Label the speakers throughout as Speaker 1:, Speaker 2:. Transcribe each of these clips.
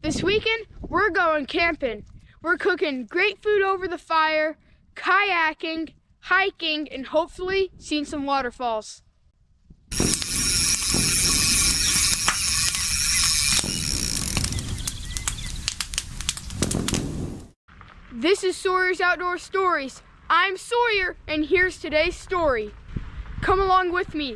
Speaker 1: This weekend, we're going camping. We're cooking great food over the fire, kayaking, hiking, and hopefully seeing some waterfalls. This is Sawyer's Outdoor Stories. I'm Sawyer, and here's today's story. Come along with me.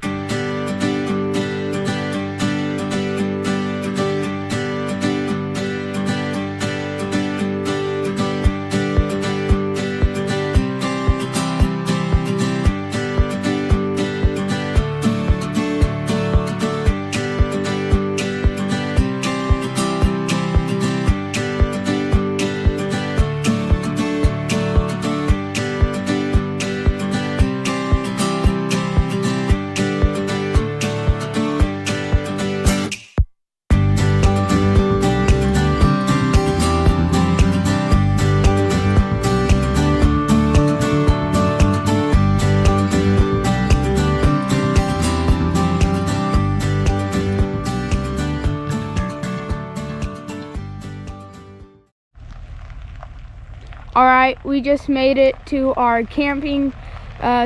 Speaker 1: All right, we just made it to our camping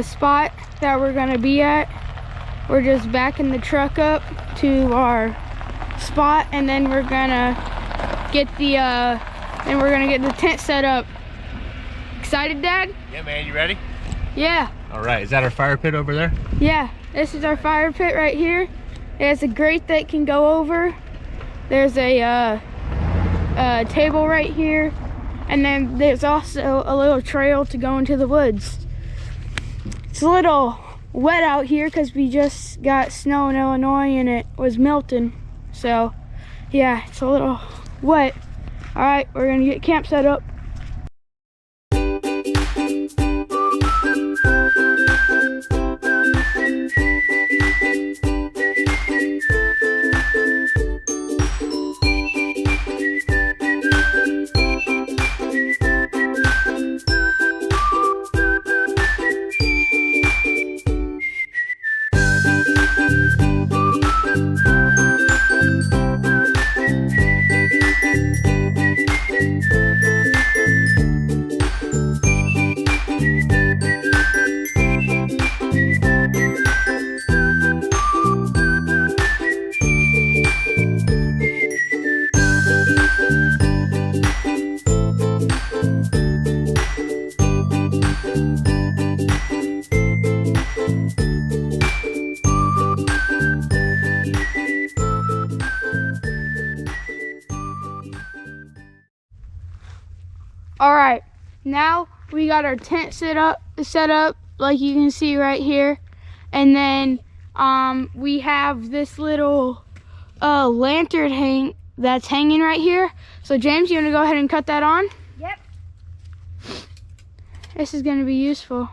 Speaker 1: spot that we're gonna be at. We're just backing the truck up to our spot, and then we're gonna get the tent set up. Excited, Dad?
Speaker 2: Yeah, man, you ready?
Speaker 1: Yeah.
Speaker 2: All right, is that our fire pit over there?
Speaker 1: Yeah, this is our fire pit right here. It has a grate that can go over. There's a table right here. And then there's also a little trail to go into the woods. It's a little wet out here because we just got snow in Illinois and it was melting. So yeah, it's a little wet. All right, we're gonna get camp set up. All right, now we got our tent set up like you can see right here, and then we have this little lantern that's hanging right here. So James, you want to go ahead and cut that on?
Speaker 3: Yep.
Speaker 1: This is going to be useful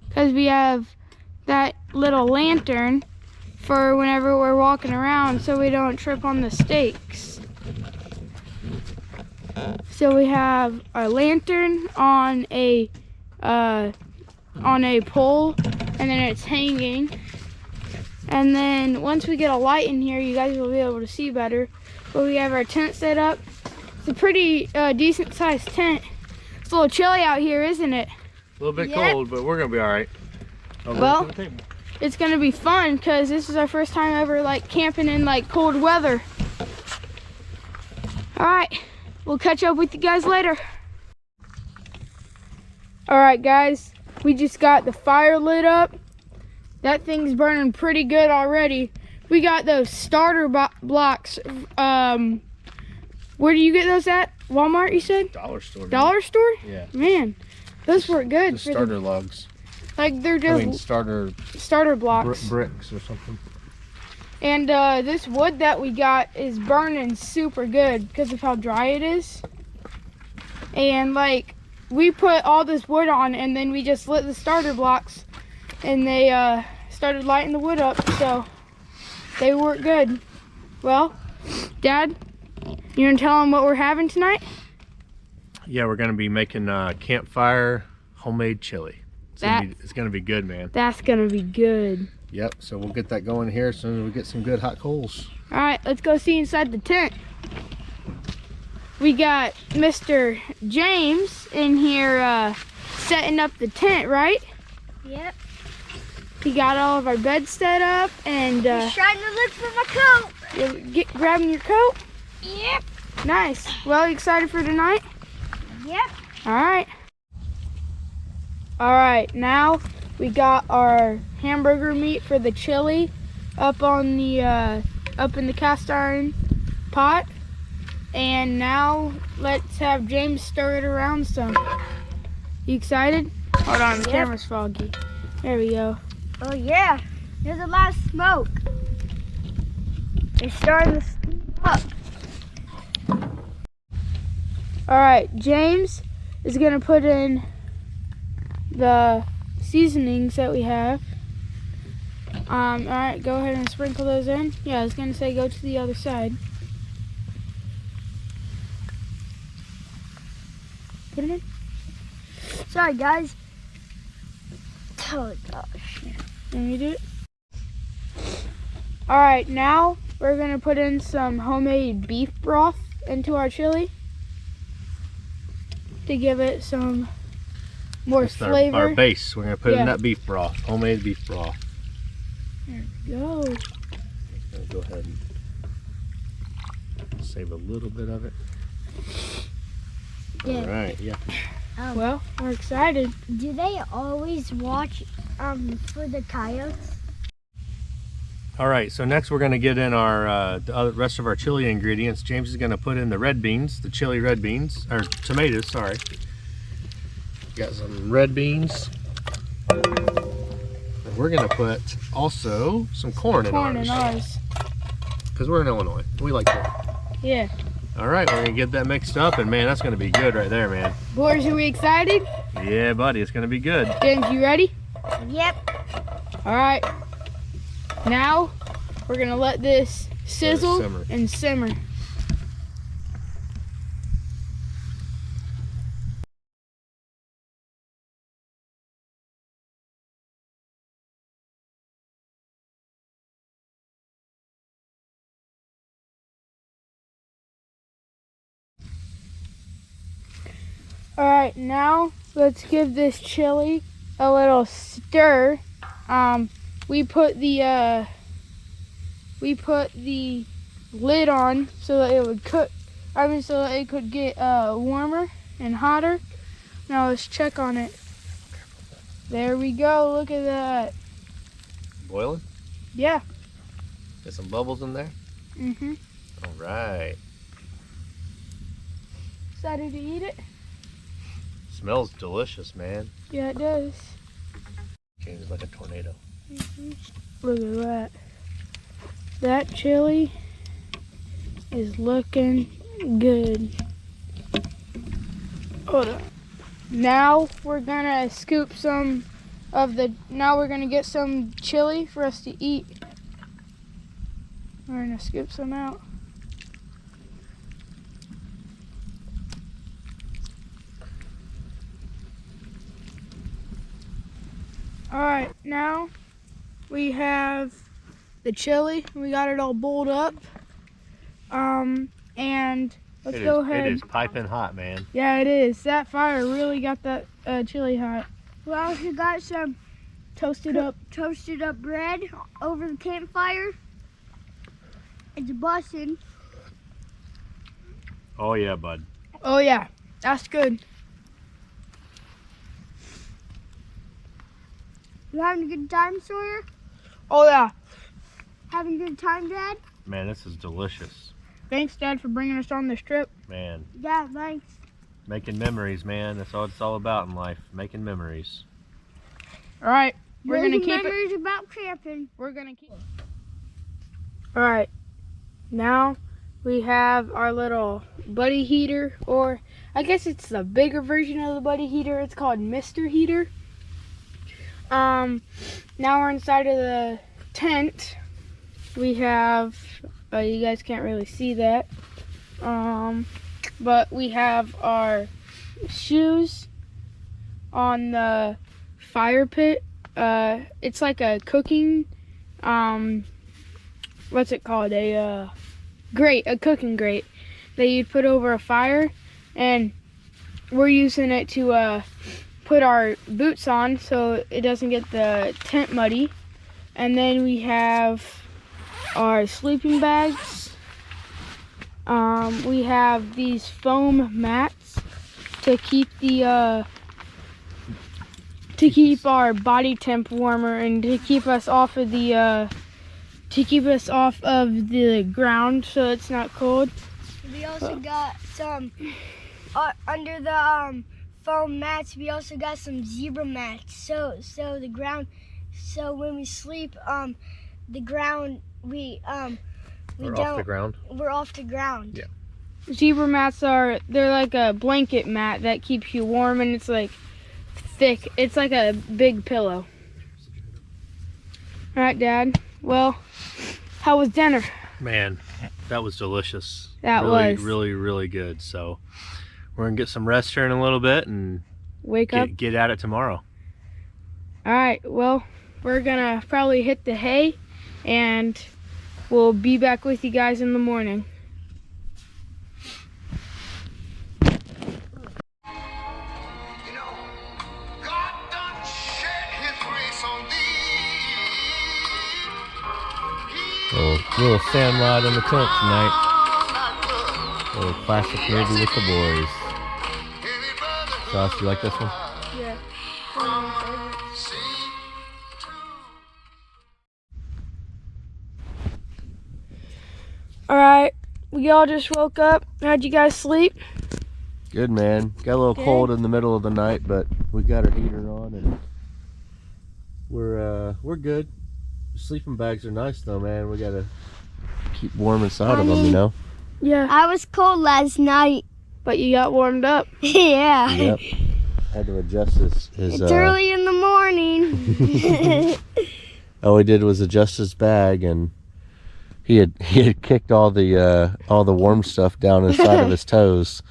Speaker 1: because we have that little lantern for whenever we're walking around, so we don't trip on the stakes. So we have our lantern on a pole, and then it's hanging. And then once we get a light in here, you guys will be able to see better. But we have our tent set up. It's a pretty decent sized tent. It's a little chilly out here, isn't it?
Speaker 2: A little bit cold, but we're gonna be all right.
Speaker 1: Well, it's gonna be fun because this is our first time ever like camping in like cold weather. All right. We'll catch up with you guys later. All right, guys, we just got the fire lit up. That thing's burning pretty good already. We got those starter blocks. Where do you get those at? Walmart, you said?
Speaker 2: Dollar store.
Speaker 1: Dollar store?
Speaker 2: Yeah.
Speaker 1: Man, those work good.
Speaker 2: The starter logs.
Speaker 1: Like they're just starter blocks.
Speaker 2: Bricks or something.
Speaker 1: And this wood that we got is burning super good because of how dry it is. And like we put all this wood on, and then we just lit the starter blocks, and they started lighting the wood up, so they work good. Well, Dad, you want to tell them what we're having tonight?
Speaker 2: Yeah, we're gonna be making campfire homemade chili. It's gonna be good, man.
Speaker 1: That's gonna be good.
Speaker 2: Yep, so we'll get that going here as soon as we get some good hot coals.
Speaker 1: All right, let's go see inside the tent. we got Mr. James in here setting up the tent, right?
Speaker 3: Yep.
Speaker 1: He got all of our beds set up and
Speaker 3: He's trying to look for my coat.
Speaker 1: you're grabbing your coat?
Speaker 3: Yep.
Speaker 1: Nice. Well, you excited for tonight?
Speaker 3: Yep.
Speaker 1: All right. All right, now we got our hamburger meat for the chili up on the up in the cast iron pot. And now let's have James stir it around some. You excited? Hold on, the
Speaker 3: Yep.
Speaker 1: camera's foggy. There we go.
Speaker 3: Oh yeah. There's a lot of smoke. It's starting to steam up.
Speaker 1: All right, James is gonna put in the seasonings that we have. All right, go ahead and sprinkle those in. Yeah, I was gonna say go to the other side. Put it in.
Speaker 3: Sorry guys. Oh gosh.
Speaker 1: Let me do it. All right, now we're gonna put in some homemade beef broth into our chili to give it some more
Speaker 2: That's
Speaker 1: flavor.
Speaker 2: our base. We're gonna put
Speaker 1: Yeah.
Speaker 2: in that beef broth, homemade beef broth.
Speaker 1: There we go.
Speaker 2: Gonna go ahead and save a little bit of it.
Speaker 3: Yeah.
Speaker 2: All right, yeah.
Speaker 1: Well, we're excited.
Speaker 3: Do they always watch for the coyotes?
Speaker 2: All right, so next we're gonna get in our the rest of our chili ingredients. James is gonna put in the red beans, the chili red beans, or tomatoes, sorry. Got some red beans. And we're gonna put also some corn in ours. Because we're in Illinois, we like corn.
Speaker 1: Yeah.
Speaker 2: All right, we're gonna get that mixed up, and man, that's gonna be good right there, man.
Speaker 1: Boys, are we excited?
Speaker 2: Yeah, buddy, it's gonna be good.
Speaker 1: James, you ready?
Speaker 3: Yep.
Speaker 1: All right. Now we're gonna let this sizzle
Speaker 2: simmer.
Speaker 1: and simmer. All right, now let's give this chili a little stir. We put the lid on so that it would cook. So that it could get warmer and hotter. Now let's check on it. There we go. Look at that.
Speaker 2: Boiling?
Speaker 1: Yeah.
Speaker 2: Got some bubbles in there?
Speaker 1: Mhm.
Speaker 2: All right.
Speaker 1: Excited to eat it?
Speaker 2: Smells delicious, man.
Speaker 1: Yeah, it does.
Speaker 2: Changes like a tornado.
Speaker 1: Look at that. That chili is looking good. Hold on. Now we're gonna scoop some of the, now we're gonna get some chili for us to eat. We're gonna scoop some out. All right, now we have the chili. We got it all bowled up. And let's go ahead.
Speaker 2: It is piping hot, man.
Speaker 1: Yeah, it is. That fire really got that chili hot.
Speaker 3: We also got some
Speaker 1: Toasted up.
Speaker 3: bread over the campfire. It's busting.
Speaker 2: Oh yeah, bud.
Speaker 1: Oh yeah, that's good.
Speaker 3: You having a good time, Sawyer?
Speaker 1: Oh yeah.
Speaker 3: Having a good time, Dad?
Speaker 2: Man, this is delicious.
Speaker 1: Thanks, Dad, for bringing us on this trip.
Speaker 2: Man,
Speaker 3: Yeah, thanks.
Speaker 2: making memories, man. That's all it's all about in life. Making memories.
Speaker 1: All right, we're gonna
Speaker 3: Making
Speaker 1: keep it.
Speaker 3: memories about camping.
Speaker 1: We're gonna keep. All right, now we have our little buddy heater, or I guess it's the bigger version of the buddy heater. It's called Mr. Heater. Now we're inside of the tent. We have, you guys can't really see that, but we have our shoes on the fire pit. It's like a cooking, what's it called? A grate, a cooking grate. that you'd put over a fire, and we're using it to put our boots on so it doesn't get the tent muddy. And then we have our sleeping bags. We have these foam mats to keep the keep our body temp warmer and to keep us off of the ground so it's not cold.
Speaker 3: We also got some under the foam mats. We also got some zebra mats. So when we sleep, the ground we're off the ground.
Speaker 2: Yeah.
Speaker 1: Zebra mats they're like a blanket mat that keeps you warm, and it's like thick. It's like a big pillow. All right, Dad. Well, how was dinner?
Speaker 2: Man, that was delicious.
Speaker 1: That
Speaker 2: really,
Speaker 1: was
Speaker 2: really, really good. So we're gonna get some rest here in a little bit and get at it tomorrow.
Speaker 1: All right. Well, we're gonna probably hit the hay, and we'll be back with you guys in the morning.
Speaker 2: Little sandlot in the tent tonight. A little classic movie with the boys. Sauce, you like this one?
Speaker 1: Yeah. All right, we all just woke up. How'd you guys sleep?
Speaker 2: Good, man. Got a little cold in the middle of the night, but we got our heater on and we're good. Sleeping bags are nice though, man. We gotta keep warm inside of them, you know?
Speaker 1: Yeah.
Speaker 3: I was cold last night.
Speaker 1: But you got warmed up.
Speaker 3: Yeah.
Speaker 2: Yep. Had to adjust his
Speaker 3: it's early in the morning.
Speaker 2: all he did was adjust his bag, and he had kicked all the warm stuff down inside of his toes.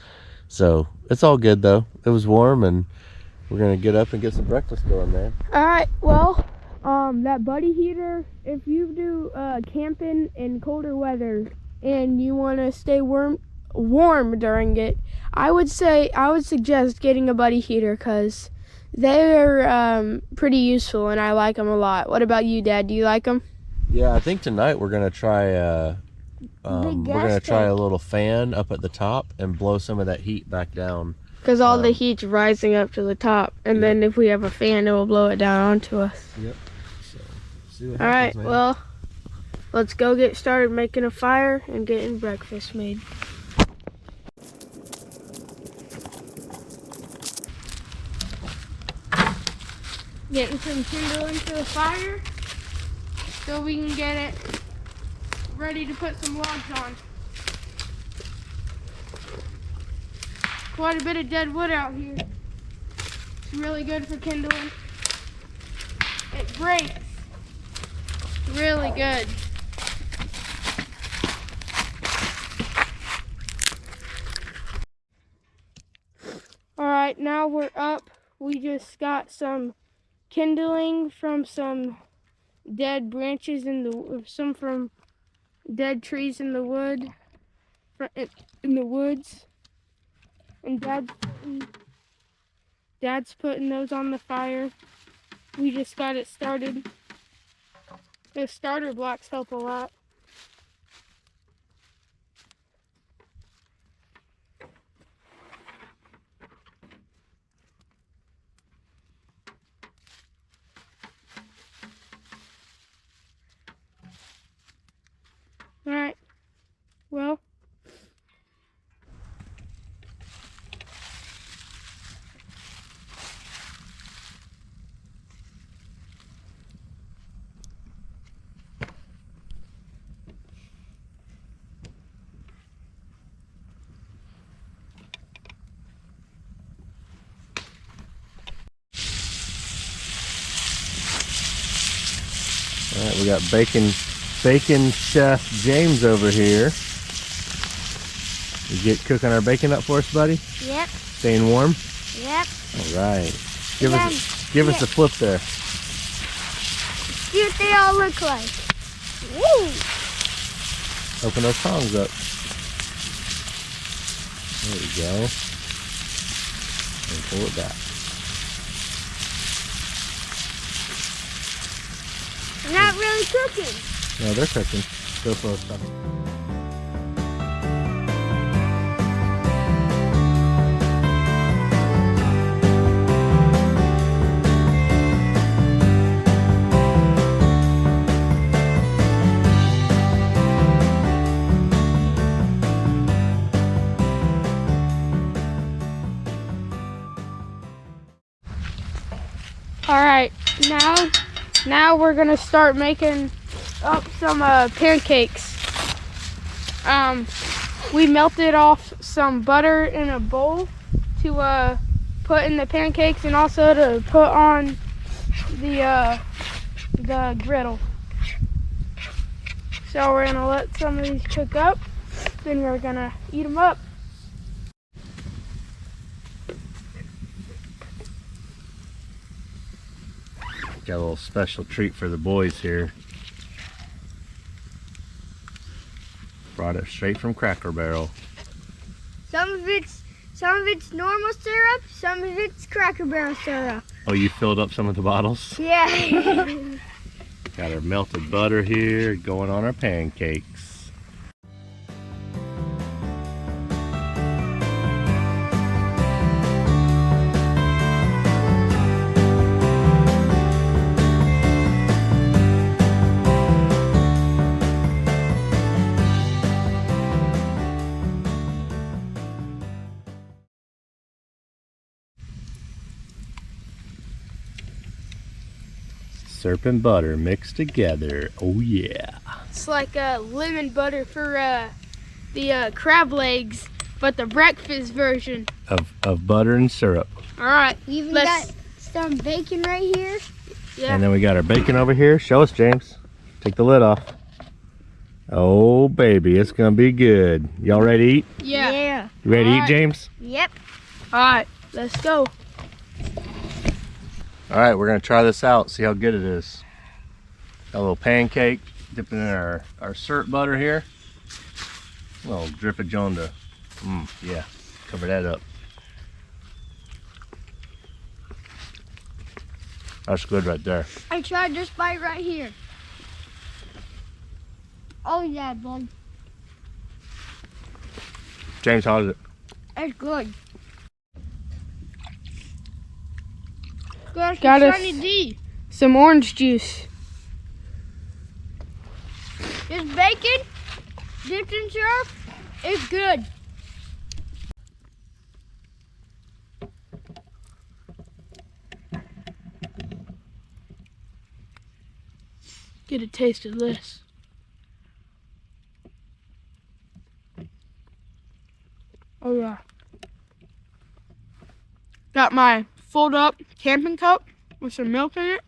Speaker 2: So it's all good though. It was warm, and we're gonna get up and get some breakfast going, man.
Speaker 1: All right. Well, that buddy heater, if you do camping in colder weather and you want to stay warm during it, I would suggest getting a buddy heater because they're pretty useful and I like them a lot. What about you, Dad? Do you like them?
Speaker 2: Yeah, I think tonight we're gonna try a little fan up at the top and blow some of that heat back down.
Speaker 1: Because all the heat's rising up to the top, and then if we have a fan, it will blow it down onto us.
Speaker 2: Yep. So, see what
Speaker 1: all
Speaker 2: happens,
Speaker 1: right,
Speaker 2: man.
Speaker 1: well, let's go get started making a fire and getting breakfast made. Getting some kindling to the fire so we can get it ready to put some logs on. Quite a bit of dead wood out here. It's really good for kindling. It breaks really good. All right, now we're up. We just got some kindling from some dead branches from dead trees in the woods. And Dad's putting those on the fire. We just got it started. The starter blocks help a lot. All right. Well,
Speaker 2: All right, we got bacon chef James over here. You get cooking our bacon up for us, buddy?
Speaker 3: Yep.
Speaker 2: Staying warm?
Speaker 3: Yep.
Speaker 2: All right. Give us a flip there.
Speaker 3: See what they all look like. Woo!
Speaker 2: Open those tongs up. There we go. And pull it back.
Speaker 3: They're not really cooking.
Speaker 2: No, they're cooking. Go slow stuff.
Speaker 1: All right, now we're gonna start making up some pancakes. We melted off some butter in a bowl to put in the pancakes and also to put on the griddle. So we're gonna let some of these cook up, then we're gonna eat them up.
Speaker 2: Got a little special treat for the boys here. Brought it straight from Cracker Barrel.
Speaker 3: Some of it's normal syrup, some of it's Cracker Barrel syrup.
Speaker 2: Oh, you filled up some of the bottles?
Speaker 3: Yeah.
Speaker 2: Got our melted butter here going on our pancakes. Syrup and butter mixed together. Oh yeah.
Speaker 1: It's like lemon butter for the crab legs, but the breakfast version.
Speaker 2: Of butter and syrup.
Speaker 1: All right,
Speaker 3: We even got some bacon right here.
Speaker 1: yeah.
Speaker 2: And then we got our bacon over here. Show us, James. Take the lid off. Oh baby, it's gonna be good. Y'all ready to eat?
Speaker 1: Yeah.
Speaker 2: You ready to eat,
Speaker 1: Alright.
Speaker 2: James?
Speaker 3: Yep.
Speaker 1: All right, let's go.
Speaker 2: All right, we're gonna try this out, see how good it is. Got a little pancake, dipping in our syrup butter here. A little drippage on the, yeah, cover that up. That's good right there.
Speaker 3: I tried this bite right here. Oh yeah, bud.
Speaker 2: James, how is it?
Speaker 3: That's good.
Speaker 1: Got us some orange juice.
Speaker 3: This bacon dipped in syrup is good.
Speaker 1: Get a taste of this. Oh yeah. Got my fold up camping cup with some milk in it.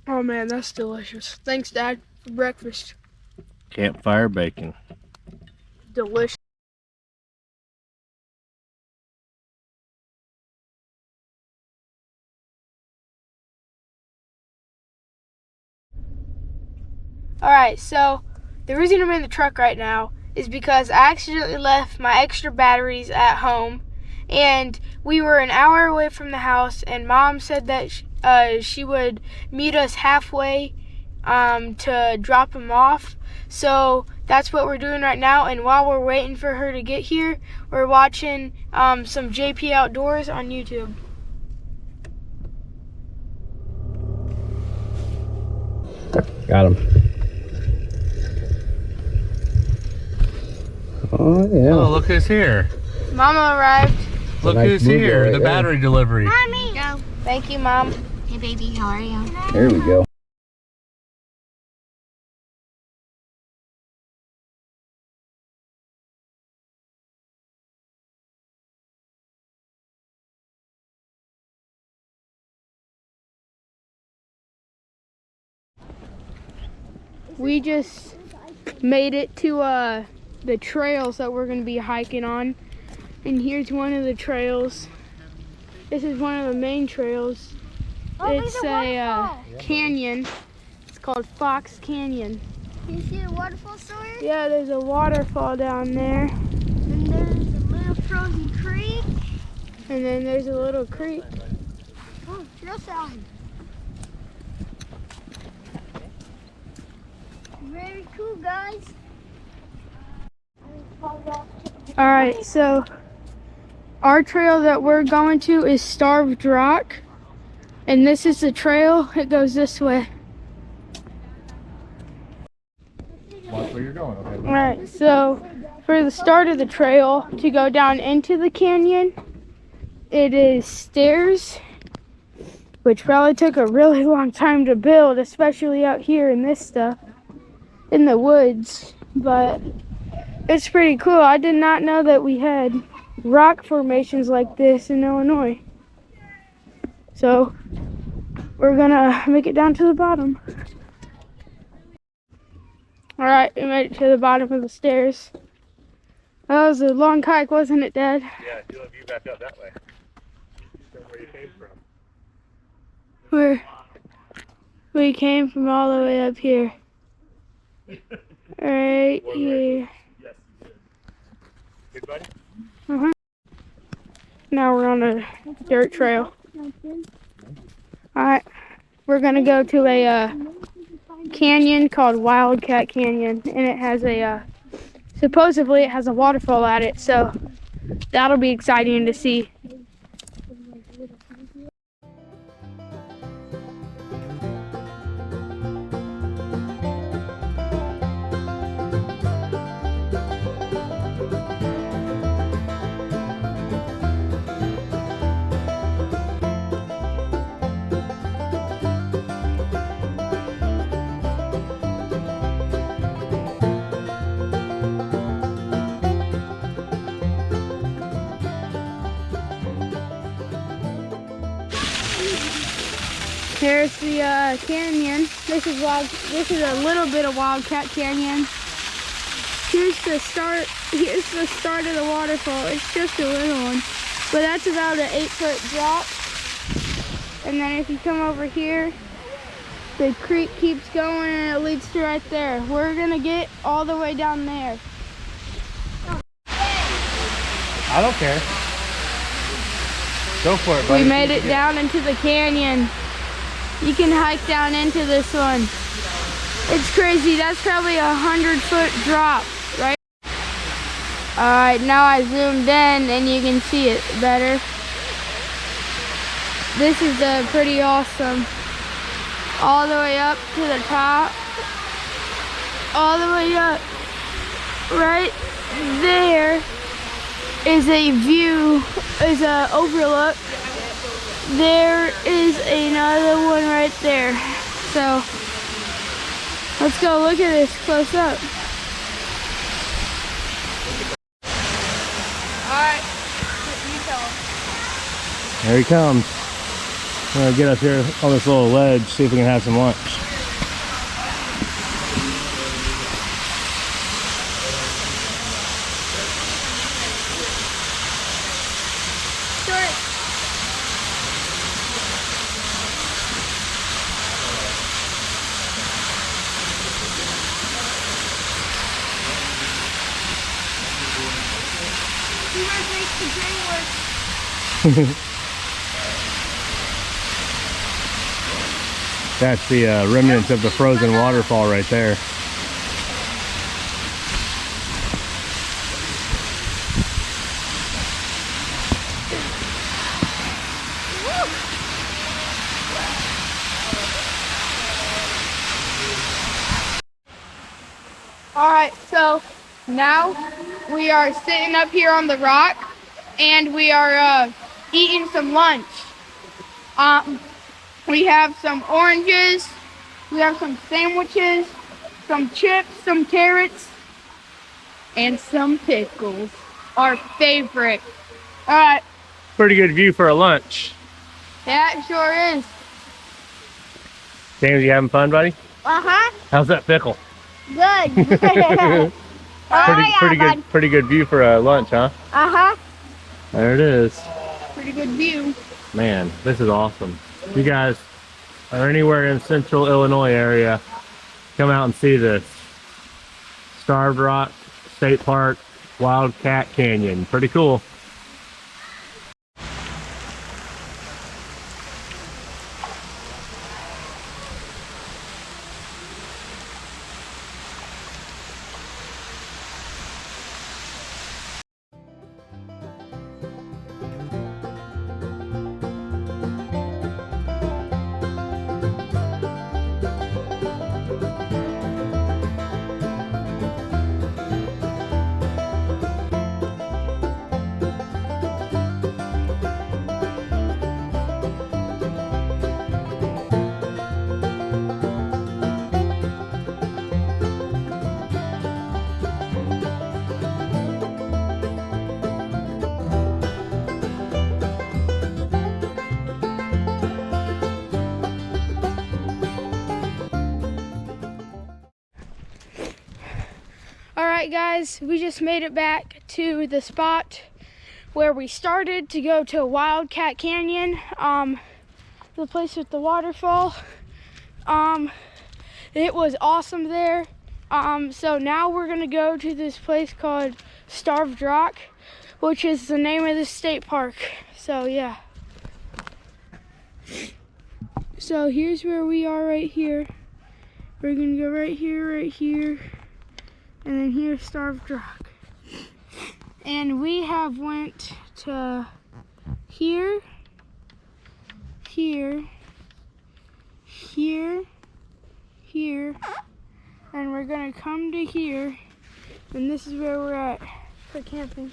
Speaker 1: Oh man, that's delicious. Thanks, Dad, for breakfast.
Speaker 2: Campfire bacon.
Speaker 1: Delicious. Alright, so the reason I'm in the truck right now is because I accidentally left my extra batteries at home, and we were an hour away from the house, and Mom said that she would meet us halfway to drop them off. So that's what we're doing right now, and while we're waiting for her to get here, we're watching some JP Outdoors on YouTube.
Speaker 2: Got him. Oh yeah. Oh, look who's here.
Speaker 1: Mama arrived.
Speaker 2: Look
Speaker 4: nice
Speaker 2: who's
Speaker 4: blue
Speaker 2: here.
Speaker 4: girl right
Speaker 2: The
Speaker 4: there.
Speaker 2: battery delivery.
Speaker 3: Mommy.
Speaker 1: Go. Thank you, Mom.
Speaker 3: Hey baby, how are you?
Speaker 4: There we go.
Speaker 1: We just made it to the trails that we're going to be hiking on. And here's one of the trails. This is one of the main trails.
Speaker 3: Oh,
Speaker 1: It's a canyon. It's called Fox Canyon.
Speaker 3: Can you see the waterfall somewhere?
Speaker 1: Yeah, there's a waterfall down there.
Speaker 3: And there's a little frozen creek.
Speaker 1: And then there's a little creek.
Speaker 3: Oh, trail sign. Very cool, guys.
Speaker 1: Alright, so our trail that we're going to is Starved Rock. And this is the trail. It goes this way.
Speaker 2: Watch where you're going, okay?
Speaker 1: Alright, so for the start of the trail to go down into the canyon, it is stairs, which probably took a really long time to build, especially out here in this stuff, in the woods. But it's pretty cool. I did not know that we had rock formations like this in Illinois. So we're gonna make it down to the bottom. Alright, we made it to the bottom of the stairs. That was a long hike, wasn't it, Dad?
Speaker 2: Yeah, you'll have you back up that way. From where you came from.
Speaker 1: We came from all the way up here. Right here.
Speaker 2: Yes, you did. Good, buddy?
Speaker 1: Now we're on a dirt trail. Alright, we're gonna go to a canyon called Wildcat Canyon, and it has a supposedly it has a waterfall at it, so that'll be exciting to see. Here's the canyon. This is a little bit of Wildcat Canyon. Here's the start of the waterfall. It's just a little one, but that's about an 8-foot drop. And then if you come over here, the creek keeps going and it leads to right there. We're gonna get all the way down there.
Speaker 2: I don't care. Go for it, buddy.
Speaker 1: We made it down into the canyon. You can hike down into this one. It's crazy. That's probably a 100-foot drop, right? Alright, now I zoomed in and you can see it better. This is pretty awesome. All the way up to the top. All the way up. Right there is a view, is an overlook. There is another one right there. So let's go look at this close up. Alright, you tell him.
Speaker 2: There he comes. We're gonna get up here on this little ledge, see if we can have some lunch. That's the remnants of the frozen waterfall right there.
Speaker 1: Alright, so now we are sitting up here on the rock and we are eating some lunch. We have some oranges, we have some sandwiches, some chips, some carrots, and some pickles. Our favorite. Alright.
Speaker 2: Pretty good view for a lunch.
Speaker 1: Yeah, it sure is.
Speaker 2: James, you having fun, buddy?
Speaker 3: Uh-huh.
Speaker 2: How's that pickle?
Speaker 3: Good.
Speaker 2: Pretty good view for a lunch, huh?
Speaker 3: Uh-huh.
Speaker 2: There it is.
Speaker 1: Pretty good view.
Speaker 2: Man, this is awesome. If you guys are anywhere in central Illinois area, come out and see this. Starved Rock State Park, Wildcat Canyon. Pretty cool.
Speaker 1: Alright guys, we just made it back to the spot where we started to go to Wildcat Canyon, the place with the waterfall. It was awesome there. So now we're gonna go to this place called Starved Rock, which is the name of the state park. So yeah. So here's where we are right here. We're gonna go right here, and then here's Starved Rock. And we have went to here, here, and we're gonna come to here, and this is where we're at for camping.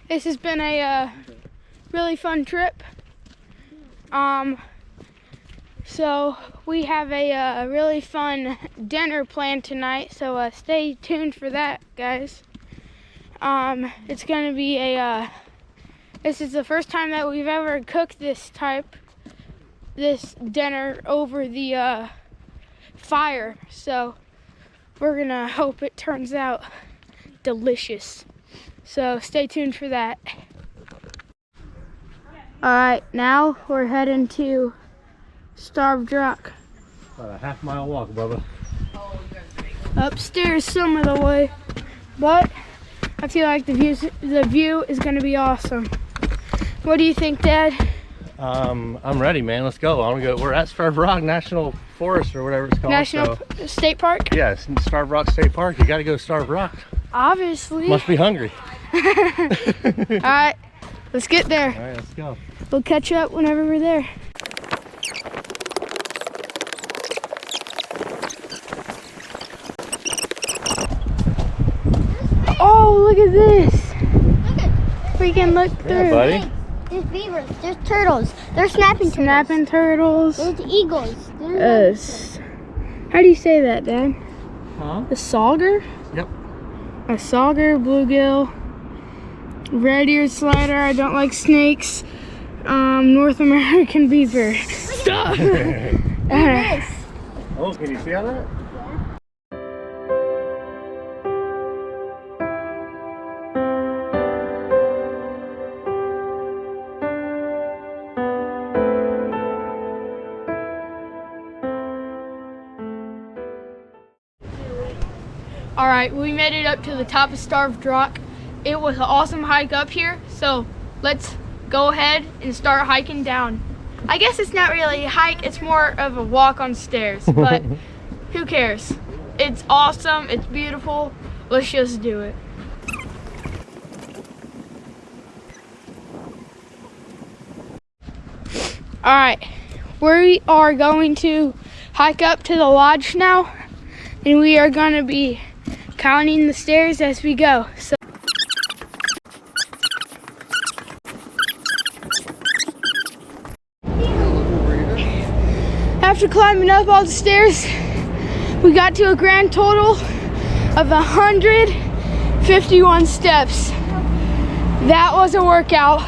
Speaker 1: This has been a really fun trip. So we have a really fun dinner planned tonight, so stay tuned for that, guys. It's gonna be this is the first time that we've ever cooked this dinner over the fire, so we're gonna hope it turns out delicious. So stay tuned for that. Alright, now we're heading to Starved Rock.
Speaker 2: About a half-mile walk, Bubba.
Speaker 1: Upstairs some of the way, but I feel like the view is going to be awesome. What do you think, Dad?
Speaker 2: I'm ready, man. Let's go. I want to go. We're at Starved Rock National Forest or whatever it's called.
Speaker 1: National State Park?
Speaker 2: Yes, Starved Rock State Park. You got to go to Starved Rock.
Speaker 1: Obviously.
Speaker 2: Must be hungry.
Speaker 1: Alright, let's get there.
Speaker 2: Alright, let's go.
Speaker 1: We'll catch up whenever we're there. Oh, look at this. We can look through.
Speaker 2: Yeah, buddy.
Speaker 3: Hey, there's beavers, there's turtles, there's snapping
Speaker 1: turtles.
Speaker 3: There's eagles.
Speaker 1: How do you say that, Dad?
Speaker 2: Huh?
Speaker 1: A sauger?
Speaker 2: Yep.
Speaker 1: A sauger, bluegill, red-eared slider, I don't like snakes, North American beaver. Stop!
Speaker 2: Oh, can you see all that?
Speaker 1: Alright, we made it up to the top of Starved Rock. It was an awesome hike up here, so let's go ahead and start hiking down. I guess it's not really a hike, it's more of a walk on stairs, but who cares? It's awesome, it's beautiful, let's just do it. Alright, we are going to hike up to the lodge now, and we are going to be counting the stairs as we go. So after climbing up all the stairs, we got to a grand total of 151 steps. That was a workout.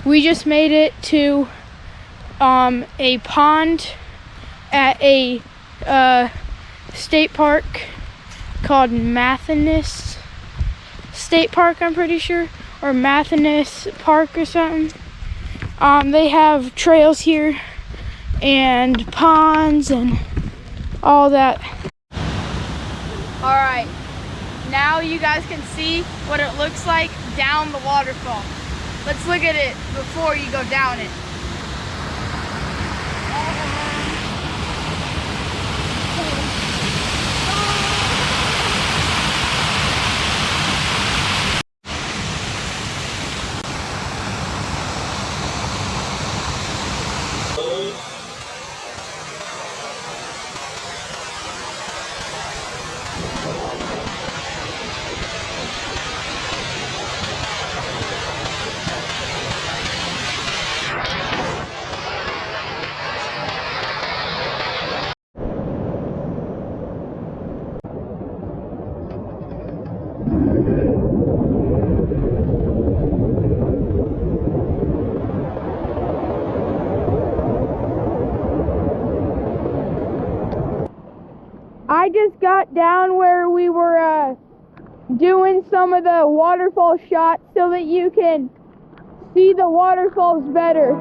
Speaker 1: We just made it to a pond at a state park called Mathinus State Park, I'm pretty sure, or Matheness Park or something. They have trails here and ponds and all that. All right, now you guys can see what it looks like down the waterfall. Let's look at it before you go down it. I just got down where we were doing some of the waterfall shots so that you can see the waterfalls better.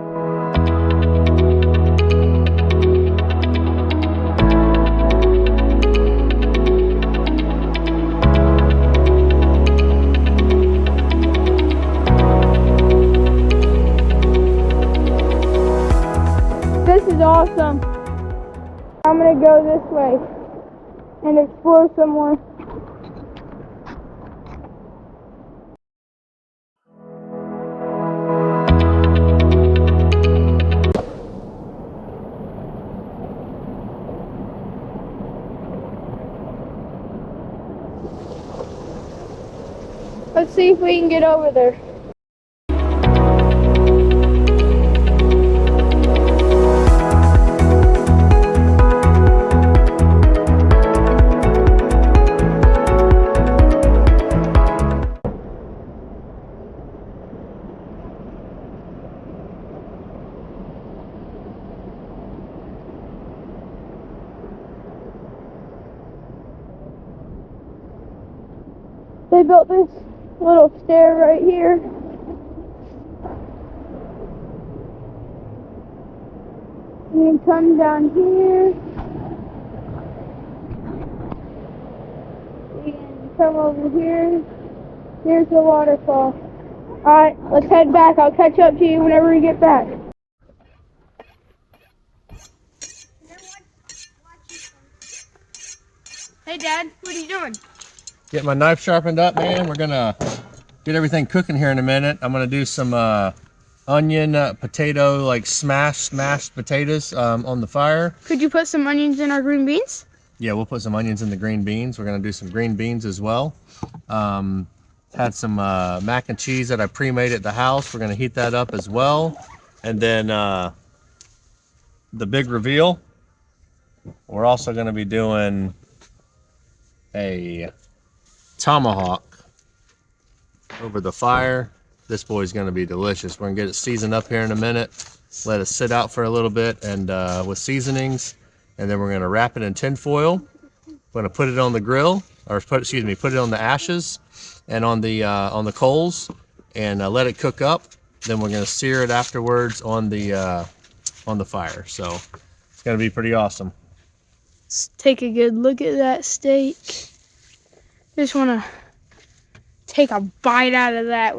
Speaker 1: This is awesome. I'm gonna go this way and explore some more. Let's see if we can get over there. They built this little stair right here. And then come down here. And come over here. Here's the waterfall. Alright, let's head back. I'll catch up to you whenever we get back. Hey Dad, what are you doing?
Speaker 2: Get my knife sharpened up, man. We're gonna get everything cooking here in a minute. I'm gonna do some onion potato, like mashed potatoes on the fire.
Speaker 1: Could you put some onions in our green beans?
Speaker 2: Yeah, we'll put some onions in the green beans. We're gonna do some green beans as well. Had some mac and cheese that I pre-made at the house. We're gonna heat that up as well. And then the big reveal, we're also gonna be doing a tomahawk over the fire. This boy's going to be delicious. We're going to get it seasoned up here in a minute, let it sit out for a little bit and with seasonings, and then we're going to wrap it in tin foil. We're going to put it on the grill, or put it on the ashes and on the coals, and let it cook up. Then we're going to sear it afterwards on the fire. So it's going to be pretty awesome.
Speaker 1: Let's take a good look at that steak. Just want to take a bite out of that.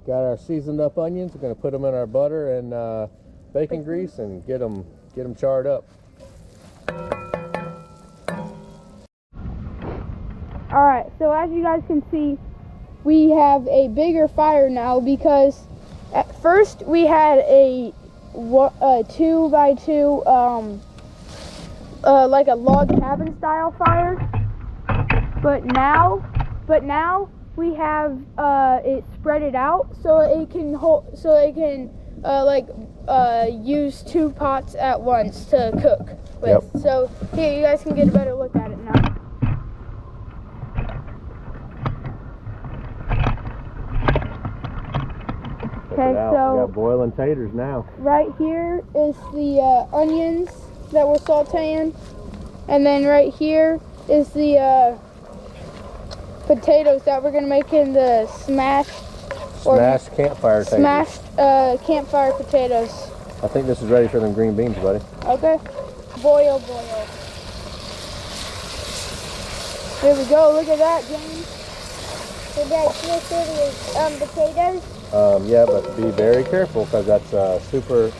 Speaker 2: Got our seasoned up onions. We're going to put them in our butter and bacon grease and get them charred up.
Speaker 1: Alright, so as you guys can see, we have a bigger fire now because at first we had a 2x2 like a log cabin style fire, but now we have it spread it out so it can use 2 pots at once to cook with.
Speaker 2: Yep.
Speaker 1: So here, you guys can get a better look at it now. Okay, so
Speaker 2: we got boiling taters now.
Speaker 1: right here is the onions that we're sauteing, and then right here is the potatoes that we're gonna make in the smashed
Speaker 2: Campfire taters.
Speaker 1: smashed campfire potatoes.
Speaker 2: I think this is ready for them green beans, buddy.
Speaker 1: Okay, boil. Here we go. Look at that, James.
Speaker 3: So that's just it is potatoes.
Speaker 2: Yeah, but be very careful because that's super.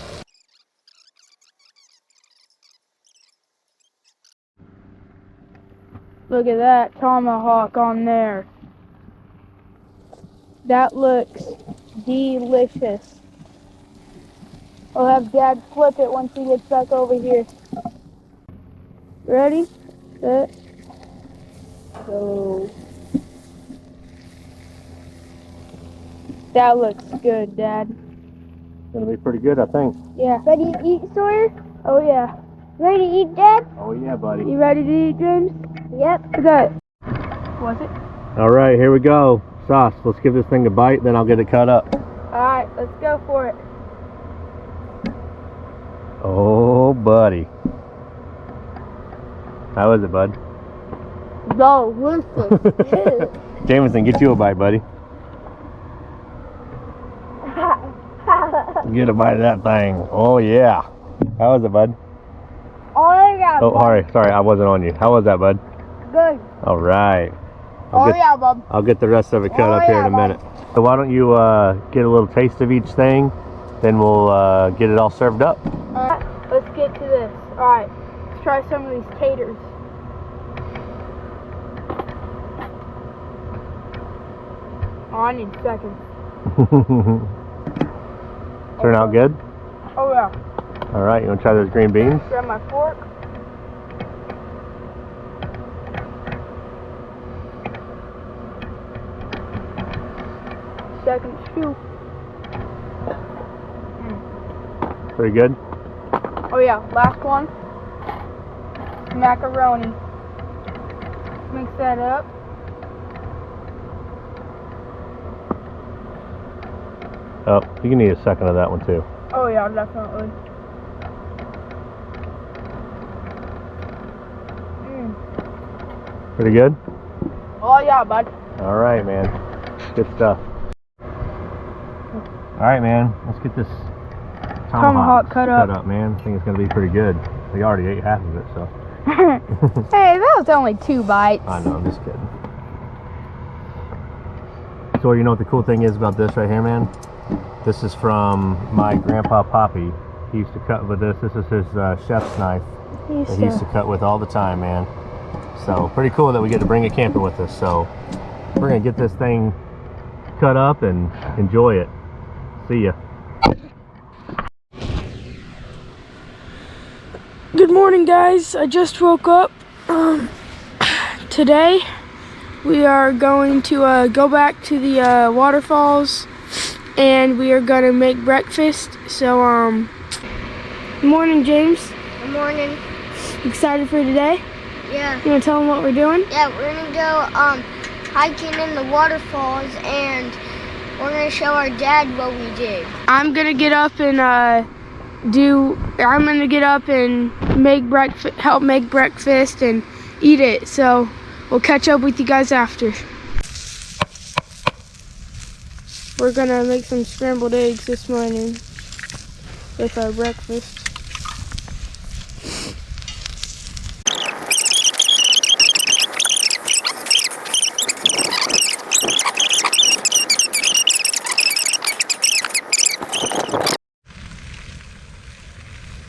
Speaker 1: Look at that tomahawk on there. That looks delicious. I'll have Dad flip it once he gets back over here. Ready? Set. Go. That looks good, Dad.
Speaker 2: Gonna be pretty good, I think.
Speaker 1: Yeah.
Speaker 3: Ready to eat, Sawyer?
Speaker 1: Oh yeah.
Speaker 3: Ready to eat, Dad?
Speaker 2: Oh yeah, buddy.
Speaker 1: You ready to eat, James?
Speaker 3: Yep.
Speaker 1: Look at it. Was it?
Speaker 2: All right, here we go. Sauce. Let's give this thing a bite, then I'll get it cut up.
Speaker 1: Alright, let's go for it.
Speaker 2: Oh, buddy. How is it, bud?
Speaker 1: Delicious.
Speaker 2: Jameson, get you a bite, buddy. Get a bite of that thing. Oh yeah. How is it, bud?
Speaker 3: Oh yeah.
Speaker 2: Oh, sorry, I wasn't on you. How was that, bud?
Speaker 3: Good.
Speaker 2: All right.
Speaker 3: Yeah, Bob.
Speaker 2: I'll get the rest of it cut up here in a minute. So why don't you get a little taste of each thing, then we'll get it all served up.
Speaker 1: Alright, let's get to this. Alright, let's try some of these taters. Oh, I need seconds.
Speaker 2: Turn out good?
Speaker 1: Oh yeah.
Speaker 2: All right, you want to try those green beans?
Speaker 1: Grab my fork. Second shoe.
Speaker 2: Pretty good?
Speaker 1: Oh yeah, last one. Macaroni. Mix that up.
Speaker 2: Oh, you can eat a second of that one too.
Speaker 1: Oh yeah, definitely.
Speaker 2: Pretty good?
Speaker 1: Oh yeah, bud.
Speaker 2: All right, man. Good stuff. All right, man. Let's get this
Speaker 1: Tomahawk cut up.
Speaker 2: man. I think it's going to be pretty good. We already ate half of it, so.
Speaker 1: Hey, that was only 2 bites.
Speaker 2: I know, I'm just kidding. So you know what the cool thing is about this right here, man? This is from my grandpa Poppy. He used to cut with this. This is his chef's knife that he used to cut with all the time, man. So pretty cool that we get to bring it camping with us. So we're gonna get this thing cut up and enjoy it. See ya.
Speaker 1: Good morning, guys. I just woke up. Today we are going to go back to the waterfalls, and we are gonna make breakfast. So good morning, James.
Speaker 3: Good morning.
Speaker 1: Excited for today?
Speaker 3: Yeah.
Speaker 1: You wanna tell them what we're doing?
Speaker 3: Yeah, we're gonna go hiking in the waterfalls, and we're gonna show our dad what we did.
Speaker 1: I'm gonna get up and make breakfast, help make breakfast and eat it. So we'll catch up with you guys after. We're gonna make some scrambled eggs this morning with our breakfast.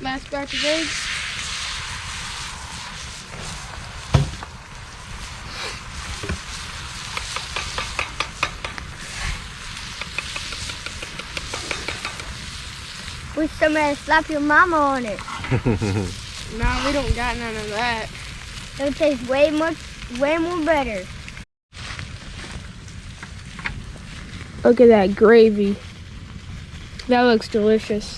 Speaker 1: Last batch of eggs.
Speaker 3: Wish somebody slap your mama on it.
Speaker 1: Nah, we don't got none of that.
Speaker 3: It would taste way more better.
Speaker 1: Look at that gravy. That looks delicious.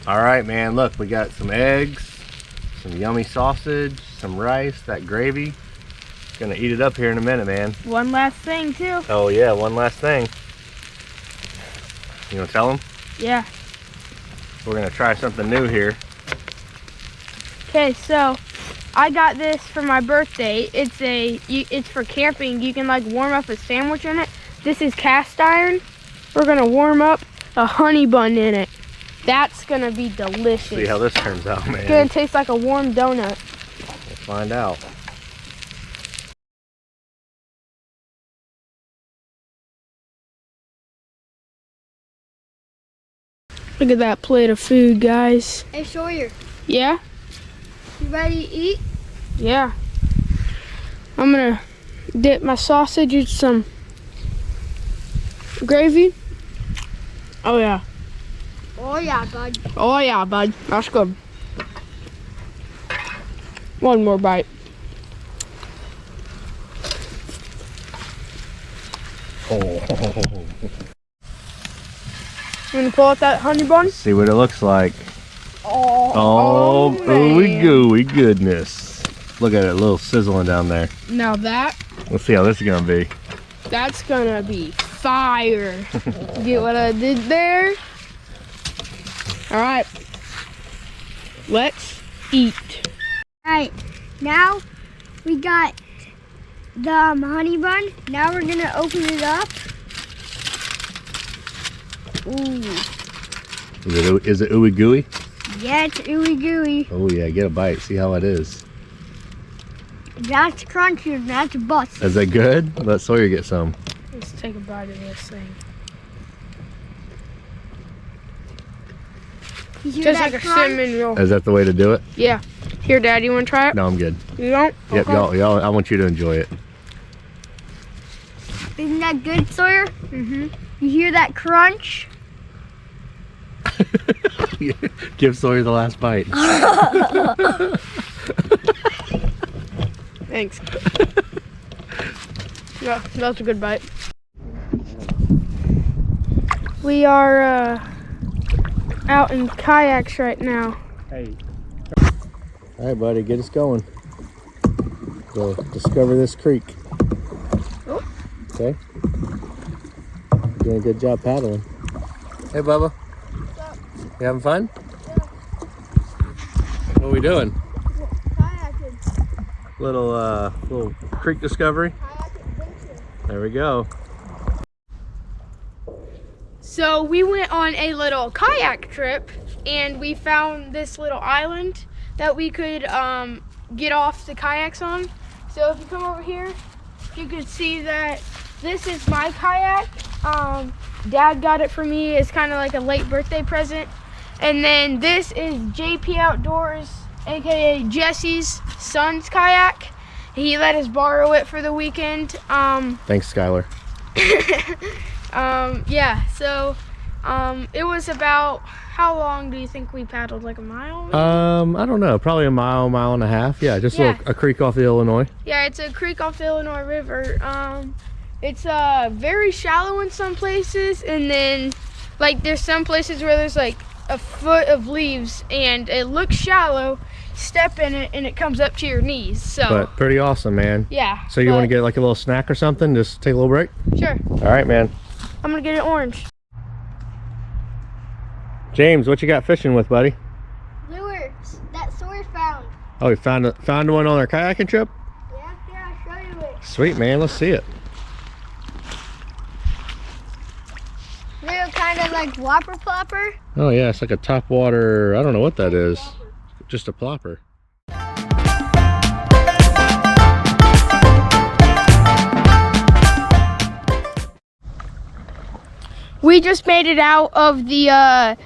Speaker 2: All right, man, look, we got some eggs, some yummy sausage, some rice, that gravy. Gonna eat it up here in a minute, man.
Speaker 1: One last thing too.
Speaker 2: Oh yeah, one last thing. You gonna tell them?
Speaker 1: Yeah.
Speaker 2: We're gonna try something new here.
Speaker 1: Okay, so I got this for my birthday. It's for camping. You can like warm up a sandwich in it. This is cast iron. We're gonna warm up a honey bun in it. That's gonna be delicious.
Speaker 2: See how this turns out, man.
Speaker 1: It's gonna taste like a warm donut.
Speaker 2: We'll find out.
Speaker 1: Look at that plate of food, guys.
Speaker 3: Hey Sawyer,
Speaker 1: Yeah?
Speaker 3: you ready to eat?
Speaker 1: Yeah. I'm gonna dip my sausage in some gravy. Oh yeah.
Speaker 3: Oh yeah, bud.
Speaker 1: Oh yeah, bud. That's good. One more bite.
Speaker 2: Oh.
Speaker 1: I'm gonna pull out that honey bun.
Speaker 2: See what it looks like.
Speaker 1: Oh,
Speaker 2: ooey
Speaker 1: man.
Speaker 2: gooey goodness. Look at it, a little sizzling down there.
Speaker 1: Now
Speaker 2: Let's see how this is gonna be.
Speaker 1: that's gonna be fire. Get what I did there? All right, let's eat.
Speaker 3: Alright, now we got the honey bun. Now we're gonna open it up. Ooh.
Speaker 2: Is it ooey gooey?
Speaker 3: Yeah, it's ooey gooey.
Speaker 2: Oh yeah, get a bite. See how it is.
Speaker 3: That's crunchy and that's bust.
Speaker 2: Is that good? Let Sawyer get some.
Speaker 1: Let's take a bite of this thing.
Speaker 3: You hear
Speaker 1: Just
Speaker 3: that
Speaker 1: like a
Speaker 3: crunch?
Speaker 1: cinnamon roll.
Speaker 2: Is that the way to do it?
Speaker 1: Yeah. Here, Dad, you want to try it?
Speaker 2: No, I'm good.
Speaker 1: You don't?
Speaker 2: Yep,
Speaker 1: Okay.
Speaker 2: y'all, I want you to enjoy it.
Speaker 3: Isn't that good, Sawyer?
Speaker 1: Mm-hmm.
Speaker 3: You hear that crunch?
Speaker 2: Give Sawyer the last bite.
Speaker 1: Thanks. Yeah, that's a good bite. We are out in kayaks right now.
Speaker 2: Hey. All right, buddy, get us going. Go discover this creek.
Speaker 1: Oh.
Speaker 2: Okay. You're doing a good job paddling. Hey, Bubba.
Speaker 3: What's up?
Speaker 2: You having fun?
Speaker 3: Yeah.
Speaker 2: What are we doing?
Speaker 3: Kayaking.
Speaker 2: Little creek discovery.
Speaker 3: Kayak adventure.
Speaker 2: There we go.
Speaker 1: So we went on a little kayak trip and we found this little island that we could get off the kayaks on. So if you come over here, you can see that this is my kayak. Dad got it for me. It's kind of like a late birthday present. And then this is JP Outdoors, aka Jesse's son's kayak. He let us borrow it for the weekend.
Speaker 2: Thanks, Skylar.
Speaker 1: Yeah, so it was about, how long do you think we paddled? Like a mile? Maybe?
Speaker 2: I don't know. Probably a mile and a half. Yeah, just
Speaker 1: Yeah.
Speaker 2: a creek off the Illinois.
Speaker 1: Yeah, it's a creek off the Illinois River. It's very shallow in some places, and then like there's some places where there's like a foot of leaves and it looks shallow. Step in it and it comes up to your knees. So
Speaker 2: But pretty awesome, man.
Speaker 1: yeah.
Speaker 2: So you want to get like a little snack or something? Just take a little break?
Speaker 1: Sure.
Speaker 2: All right, man.
Speaker 1: I'm gonna get an orange.
Speaker 2: James, what you got fishing with, buddy?
Speaker 3: Lures that Sawyer found.
Speaker 2: Oh, you found one on our kayaking trip?
Speaker 3: Yeah, here, I'll show you it.
Speaker 2: Sweet, man. Let's see it.
Speaker 3: Little kind of like whopper plopper.
Speaker 2: Oh, yeah. It's like a top water. I don't know what that is. Just a plopper.
Speaker 1: We just made it out of the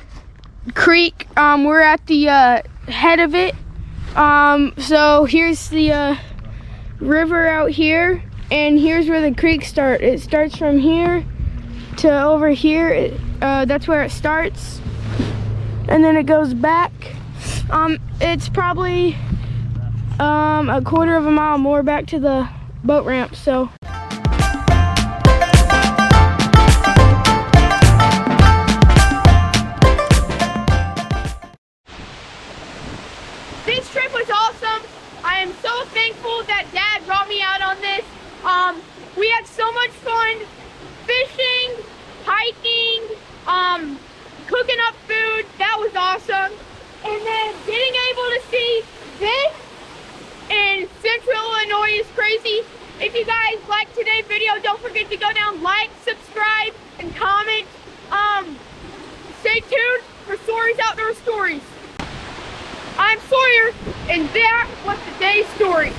Speaker 1: creek. We're at the head of it. So here's the river out here, and here's where the creek starts. It starts from here to over here. That's where it starts, and then it goes back. It's probably a quarter of a mile more back to the boat ramp. So. We had so much fun fishing, hiking, cooking up food. That was awesome. And then getting able to see this in Central Illinois is crazy. If you guys liked today's video, don't forget to go down, like, subscribe, and comment. Stay tuned for Stories Outdoor Stories. I'm Sawyer, and that was today's story.